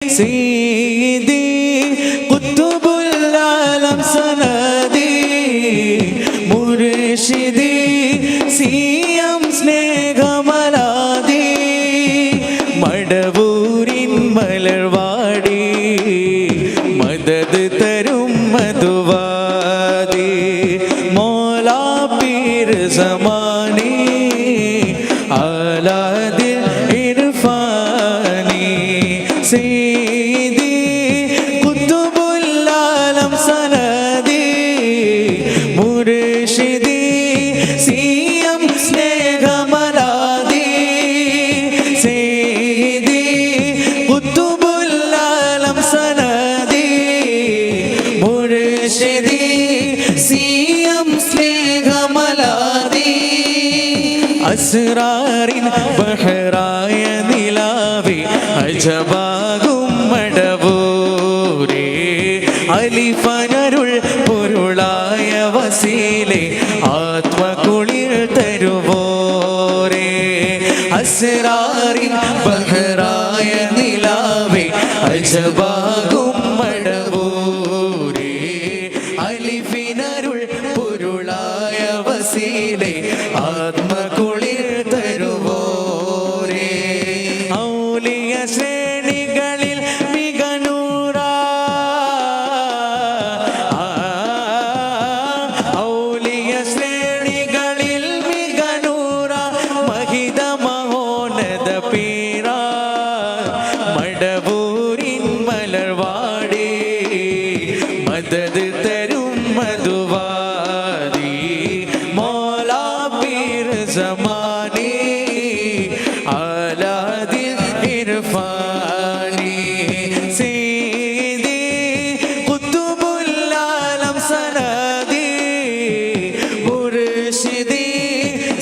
സീദി ഖുത്ബുൽ ആലം സനദി മുർഷിദി സിയം സ്നേഹമലാദി മടവൂരിൻ മലർവാടി മദദ് തരും മധുവാദി മൗലാ പീർ സമാനി ആലാദിൽ ഇർഫാനി സീദി ഖുത്ബുൽ ആലം സനദി മുർഷിദി സിയം സ്നേഹമലാദി സീദി ഖുത്ബുൽ ആലം സനദി മുർഷിദി സിയം സ്നേഹമലാദി അസ്റാറിൻ ബഹറായ നിലാവേ അജബാകും മടവൂരേ അലിഫനരുൾ പൊരുളായ വസീലെ ആത്മകുളിർ തരുവോരേ അസ്റാറിൻ ബഹറായ നിലാവേ അജബാകും മടവൂരേ അലിഫിനരുൾ പൊരുളായ വസീലെ ആത്മകുളിർ തരുവോരേ ഔലിയ ശ്രേണികളിൽ മികനൂറ ഔലിയ ശ്രേണികളിൽ മികനൂറ മഹിത മഹോന്നത പീര മടവൂരിൻ മലർവാടി മദദ് തരും മധുവാദി മൗലാ പീർ സമാനി ആലാദിൽ ഇർഫാനി സീദി ഖുത്ബുൽ ആലം സനദി മുർഷിദി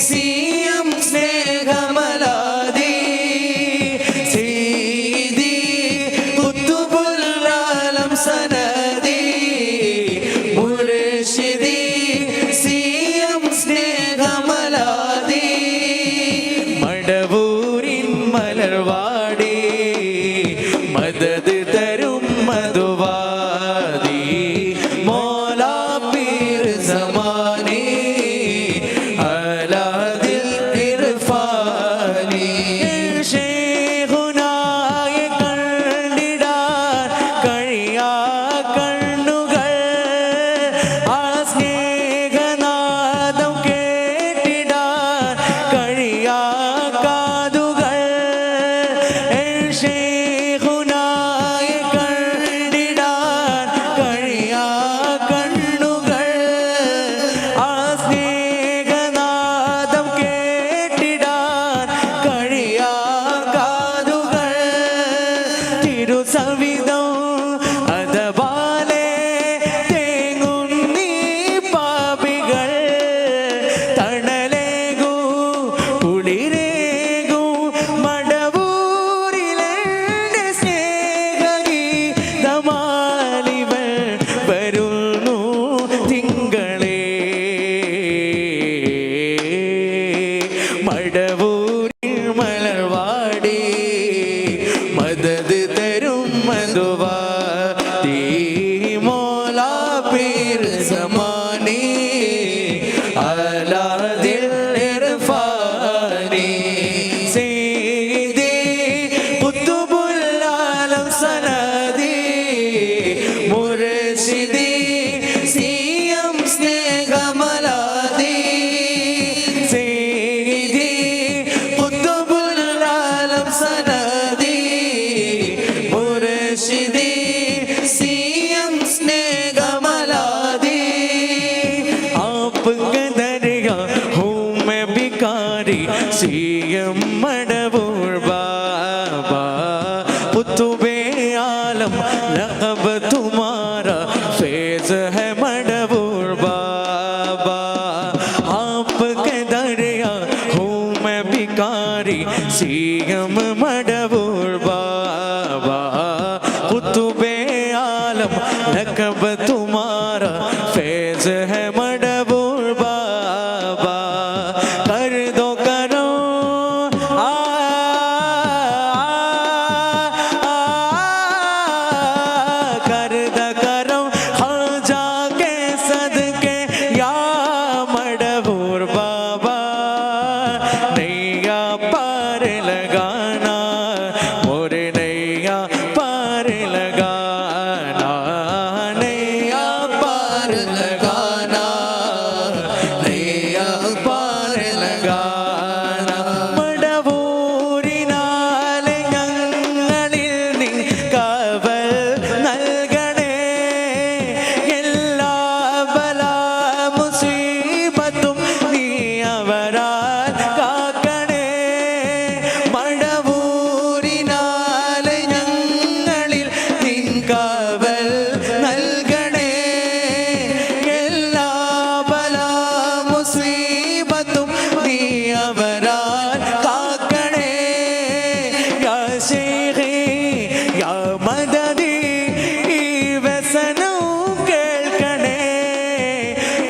സിയം സ്നേഹമലാദി സീദി ഖുത്ബുൽ ആലം സനദി മുർഷിദി സിയം സ്നേഹമലാദി മടവൂരിൻ മലർവാടി മദദ് തരും മധുവാദി മൗലാ പീർ സമാനി ആലാദിൽ ഇർഫാനി ശൈഖുനായ കണ്ടിടാൻ കഴിയാ കണ്ണുകൾ ആ സ്നേഹനാദം കേട്ടിടാൻ കഴിയാ കാതുകൾ ശൈഖുനായ കണ്ടിടാൻ കഴിയാ കണ്ണുകൾ ആ സ്നേഹനാദം കേട്ടിടാൻ കഴിയാ കാതുകൾ തിരുസവിധം അതപാലെ തേങ്ങുന്നീ പാപികൾ തണലേകൂ കുളിരേകൂ മടവൂരിലെന്റെ സ്നേഹഗീതമാലിവൾ വരുന്നു തിങ്കളേ മടവൂരിൽ മലർവാടി മദദ് തരും മധുവാദി മൗലാ പീർ സമാനി ആലാദിൽ ഇർഫാനി സീദി ഖുത്ബുൽ ആലം സനദി മുർഷിദി സിയം സ്നേഹമലാദി സീദി ഖുത്ബുൽ ആലം സനദി മുർഷിദി സിയം സ്നേഹമലാദി आप दरिया हूँ मैं भिखारी सीएम मडवूर बाबा कुतुबे आलम लक़ब तुम्हारा फैज़ है मडवूर बाबा आपके दरिया हूँ मैं भिखारी सीएम मडवूर बाबा कुतुबे आलम लक़ब तुम्हारा फैज़ है मडवूर बाबा कर दो करो आ, आ, आ, आ पार लगाना, नैया पार लगाना, नैया पार लगाना. മടവൂരിനാലെ ഞങ്ങളിൽ നീ കാവൽ നൽകണേ, എല്ലാ ബലാ മുസീബത്തും നീ അവരാൽ കാക്കണേ. മടവൂരിനാലെ ഞങ്ങളിൽ നിൻ കാവൽ നൽകണേ, എല്ലാ ബലാ മുസീബത്തും നീ അവരാൽ കാക്കണേ. യാ ശൈഖി യാ മദദി ഈ വ്യസനവും കേൾക്കണേ.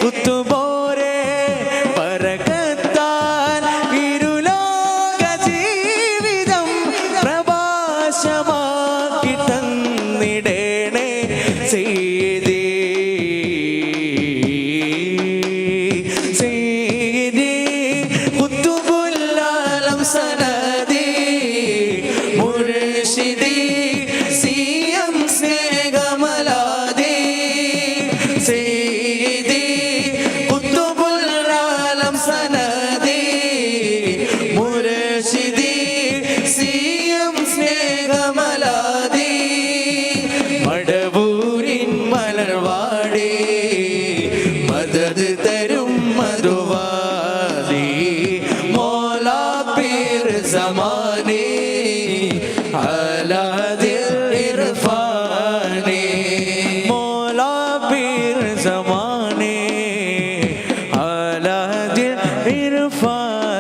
കുത്തുബോരെ ബറകത്താൽ ഇരുലോക ജീവിതം പ്രഭാശമാക്കി തന്നിടേണേ സയ്യിദി. സയ്യിദി ഖുതുബുൽ ആലം സനദി മുർശിദി സിയം സ്നേഹമലാദി. സയ്യിദി ഖുതുബുൽ ആലം സനദി മുർശിദി സിയം സ്നേഹമലാദി. മടവൂരിൻ മലർവാടി മദദ് തരും മധുവാദി. മൗലാ പീർ സമാനി അലാദിൽ ഇർഫാനി. മൗലാ പീർ സമാനി അലാദിൽ ഇർഫാനി.